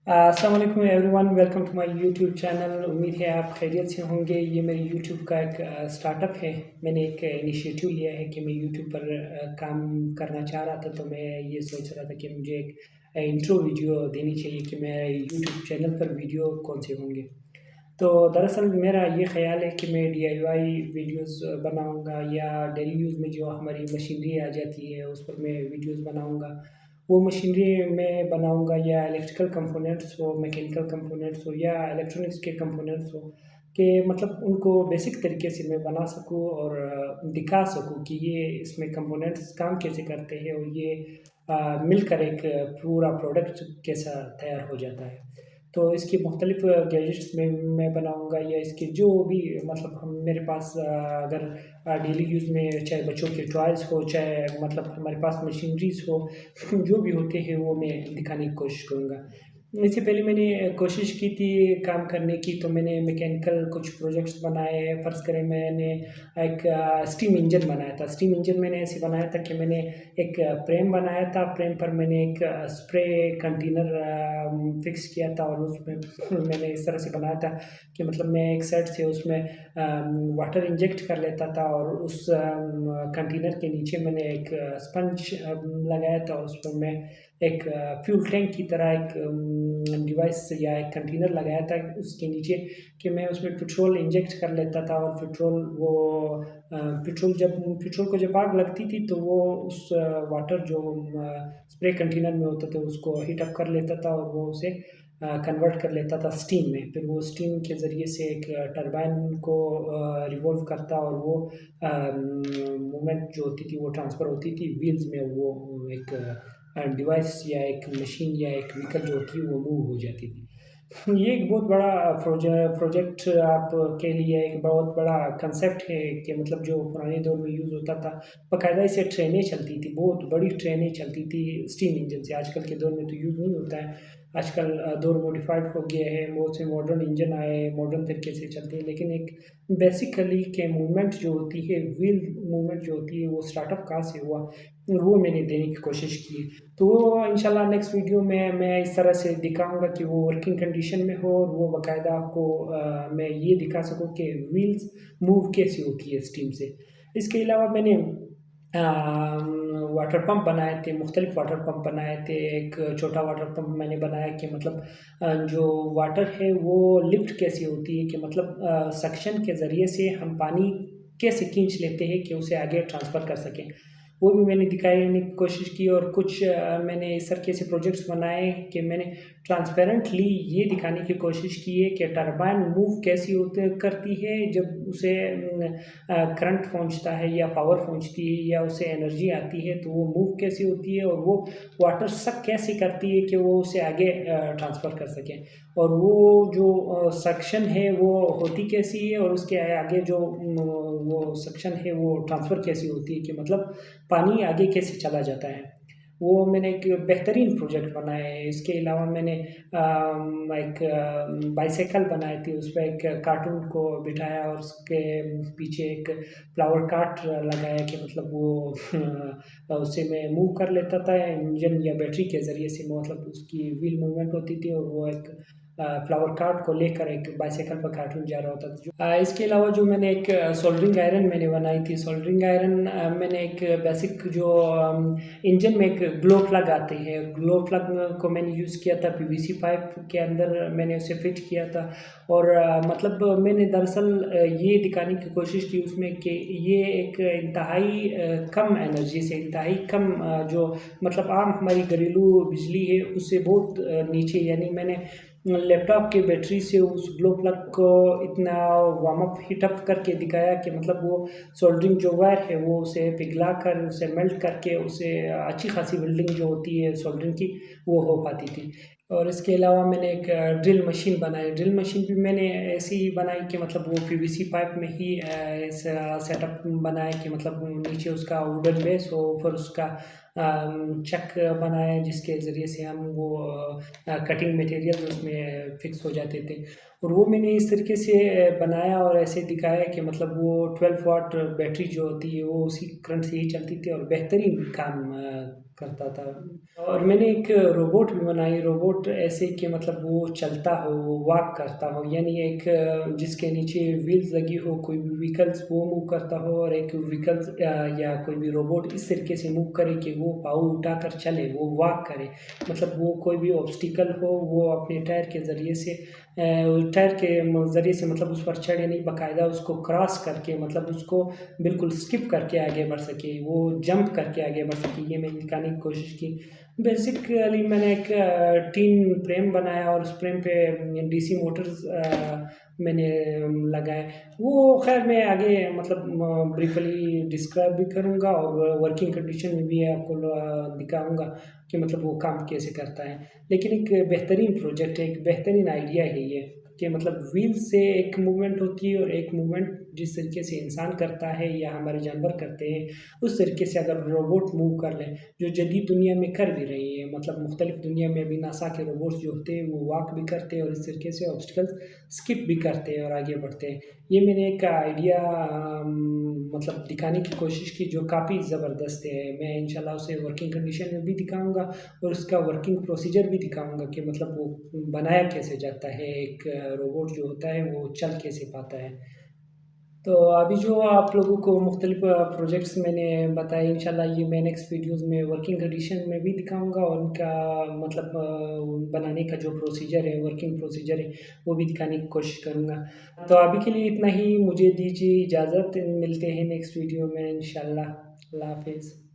अस्सलाम वालेकुम everyone, welcome to my YouTube channel. उम्मीद है आप खैरियत से होंगे। ये मेरे यूट्यूब का एक स्टार्टअप है। मैंने एक इनिशिएटिव लिया है कि मैं यूट्यूब पर काम करना चाह रहा था, तो मैं ये सोच रहा था कि मुझे एक इंट्रो वीडियो देनी चाहिए कि मैं यूट्यूब चैनल पर वीडियो कौन से होंगे। तो दरअसल मेरा ये ख़्याल है कि मैं DIY वीडियोस बनाऊंगा या डेली यूज़ में जो हमारी मशीनरी आ जाती है उस पर मैं वीडियोस बनाऊंगा। वो मशीनरी मैं बनाऊंगा या इलेक्ट्रिकल कंपोनेंट्स हो, मैकेनिकल कंपोनेंट्स हो या इलेक्ट्रॉनिक्स के कंपोनेंट्स हो, कि मतलब उनको बेसिक तरीके से मैं बना सकूँ और दिखा सकूँ कि ये इसमें कंपोनेंट्स काम कैसे करते हैं और ये मिलकर एक पूरा प्रोडक्ट कैसा तैयार हो जाता है। तो इसकी मुख्तलिफ गैजेट्स में मैं बनाऊँगा या इसके जो भी मतलब हम मेरे पास अगर डेली यूज़ में चाहे बच्चों के टॉयज़ हो, चाहे मतलब हमारे पास मशीनरीज़ हो, जो भी होते हैं वो मैं दिखाने की कोशिश करूँगा। इससे पहले मैंने कोशिश की थी काम करने की, तो मैंने मैकेनिकल कुछ प्रोजेक्ट्स बनाए। फ़र्ज़ करें मैंने एक स्टीम इंजन बनाया था। स्टीम इंजन मैंने ऐसे बनाया था कि मैंने एक फ्रेम बनाया था। फ्रेम पर मैंने एक स्प्रे कंटेनर फिक्स किया था और उसमें मैंने इस तरह से बनाया था कि मतलब मैं एक साइड से उसमें वाटर इंजेक्ट कर लेता था और उस कंटेनर के नीचे मैंने एक स्पंज लगाया था और उस पर मैं एक फ्यूल टैंक की तरह एक डिवाइस या एक कंटेनर लगाया था उसके नीचे, कि मैं उसमें पेट्रोल इंजेक्ट कर लेता था और पेट्रोल को जब आग लगती थी तो वो उस वाटर जो स्प्रे कंटेनर में होता था उसको हीट अप कर लेता था और वो उसे कन्वर्ट कर लेता था स्टीम में। फिर वो स्टीम के ज़रिए से एक टरबाइन को रिवॉल्व करता और वो मूवमेंट जो होती थी वो ट्रांसफ़र होती थी व्हील्स में। वो एक डिवाइस या एक मशीन या एक व्हीकल जो होती है वो मूव हो जाती थी। ये एक बहुत बड़ा प्रोजेक्ट आपके लिए एक बहुत बड़ा कंसेप्ट है कि मतलब जो पुराने दौर में यूज़ होता था, बाकायदा इसे ट्रेनें चलती थी, बहुत बड़ी ट्रेनें चलती थी स्टीम इंजन से। आजकल के दौर में तो यूज़ नहीं होता है। आजकल दौर मॉडिफाइड हो गया है, बहुत से मॉडर्न इंजन आए हैं, मॉडर्न तरीके से चलते हैं, लेकिन एक बेसिकली के मूवमेंट जो होती है, व्हील मूवमेंट जो होती है, वो स्टार्टअप कहाँ से हुआ, वो मैंने देने की कोशिश की। तो वो इंशाल्लाह नेक्स्ट वीडियो में मैं इस तरह से दिखाऊंगा कि वो वर्किंग कंडीशन में हो और वो बाकायदा आपको मैं ये दिखा सकूँ कि व्हील्स मूव कैसी होती है स्टीम से। इसके अलावा मैंने वाटर पंप बनाए थे, मुख्तलिफ वाटर पंप बनाए थे। एक छोटा वाटर पंप मैंने बनाया कि मतलब जो वाटर है वो लिफ्ट कैसी होती है, कि मतलब सक्शन के ज़रिए से हम पानी कैसे खींच लेते हैं कि उसे आगे ट्रांसफ़र कर सकें, वो भी मैंने दिखाने की कोशिश की। और कुछ मैंने इस तरह के ऐसे प्रोजेक्ट्स बनाए कि मैंने ट्रांसपेरेंटली ये दिखाने की कोशिश की है कि टरबाइन मूव कैसी होती करती है जब उसे करंट पहुंचता है या पावर पहुंचती है या उसे एनर्जी आती है, तो वो मूव कैसी होती है और वो वाटर सक कैसे करती है कि वो उसे आगे ट्रांसफ़र कर सकें। और वो जो सक्शन है वो होती कैसी है और उसके आगे जो वो सक्शन है वो ट्रांसफ़र कैसी होती है, कि मतलब पानी आगे कैसे चला जाता है। वो मैंने एक बेहतरीन प्रोजेक्ट बनाया है। इसके अलावा मैंने एक बाइसाइकिल बनाई थी, उस पे एक कार्टून को बिठाया और उसके पीछे एक फ्लावर कार्ट लगाया कि मतलब वो उससे मैं मूव कर लेता था इंजन या बैटरी के ज़रिए से, मतलब उसकी व्हील मूवमेंट होती थी और वो एक फ्लावर कार्ट को लेकर एक बाइसाइकिल पर कार्टून जा रहा होता था। इसके अलावा जो मैंने एक सोल्डरिंग आयरन मैंने बनाई थी। सोल्डरिंग आयरन मैंने एक बेसिक जो इंजन में एक ग्लो प्लग आते हैं, ग्लो प्लग को मैंने यूज़ किया था PVC पाइप के अंदर, मैंने उसे फिट किया था। और मतलब मैंने दरअसल ये दिखाने की कोशिश की उसमें कि ये एक इंतहाई कम एनर्जी से, इंतहाई कम जो मतलब आम हमारी घरेलू बिजली है उससे बहुत नीचे, यानी मैंने लैपटॉप की बैटरी से उस ग्लो प्लग को इतना वार्म अप हीट अप करके दिखाया कि मतलब वो सोल्डरिंग जो वायर है वो उसे पिघला कर उसे मेल्ट करके उसे अच्छी खासी वेल्डिंग जो होती है सोल्डरिंग की वो हो पाती थी। और इसके अलावा मैंने एक ड्रिल मशीन बनाई। ड्रिल मशीन भी मैंने ऐसी ही बनाई कि मतलब वो PVC पाइप में ही ऐसा सेटअप बनाया कि मतलब नीचे उसका वुडन बेस हो, ऊपर उसका चक बनाया जिसके ज़रिए से हम वो कटिंग मटेरियल उसमें फ़िक्स हो जाते थे। और वो मैंने इस तरीके से बनाया और ऐसे दिखाया कि मतलब वो 12 वाट बैटरी जो होती है वो उसी करंट से ही चलती थी और बेहतरीन काम करता था। और मैंने एक रोबोट भी बनाई, रोबोट ऐसे कि मतलब वो चलता हो, वो वॉक करता हो, यानी एक जिसके नीचे व्हील्स लगी हो, कोई भी व्हीकल्स वो मूव करता हो और एक व्हीकल्स या कोई भी रोबोट इस तरीके से मूव करे कि वो पाँव उठाकर चले, वो वॉक करे। मतलब वो कोई भी ऑब्स्टिकल हो वो अपने टायर के ज़रिए से टायर के ज़रिए से मतलब उस पर चढ़े नहीं, बाकायदा उसको क्रॉस करके मतलब उसको बिल्कुल स्किप करके आगे बढ़ सके, वो जंप करके आगे बढ़ सके, ये मैंने दिखाने की कोशिश की। बेसिकली मैंने एक टीन फ्रेम बनाया और उस फ्रेम पे डीसी मोटर्स मैंने लगाए। वो ख़ैर मैं आगे मतलब ब्रीफली डिस्क्राइब भी करूँगा और वर्किंग कंडीशन में भी आपको दिखाऊँगा कि मतलब वो काम कैसे करता है। लेकिन एक बेहतरीन प्रोजेक्ट है, एक बेहतरीन आइडिया है ये कि मतलब व्हील से एक मूवमेंट होती है और एक मूवमेंट जिस तरीके से इंसान करता है या हमारे जानवर करते हैं, उस तरीके से अगर रोबोट मूव कर लें, जो जदीद दुनिया में कर भी रही है। मतलब मुख्तलिफ दुनिया में अभी नासा के रोबोट्स जो होते हैं वो वॉक भी करते हैं और इस तरीके से ऑब्स्टिकल्स स्किप भी करते हैं और आगे बढ़ते हैं। ये मैंने एक आइडिया मतलब दिखाने की कोशिश की जो काफ़ी ज़बरदस्त है। मैं इंशाल्लाह उसे वर्किंग कंडीशन में भी दिखाऊँगा और उसका वर्किंग प्रोसीजर भी दिखाऊँगा कि मतलब वो बनाया कैसे जाता है, एक रोबोट जो होता है वो चल कैसे पाता है। तो अभी जो आप लोगों को मुख्तलिफ प्रोजेक्ट्स मैंने बताए इंशाल्लाह ये मैं नेक्स्ट वीडियोज़ में वर्किंग कंडीशन में भी दिखाऊँगा और उनका मतलब बनाने का जो प्रोसीजर है, वर्किंग प्रोसीजर है, वो भी दिखाने की कोशिश करूँगा। तो अभी के लिए इतना ही, मुझे दीजिए इजाज़त, मिलते हैं नेक्स्ट वीडियो में इंशाल्लाह। अल्लाह हाफ़िज़।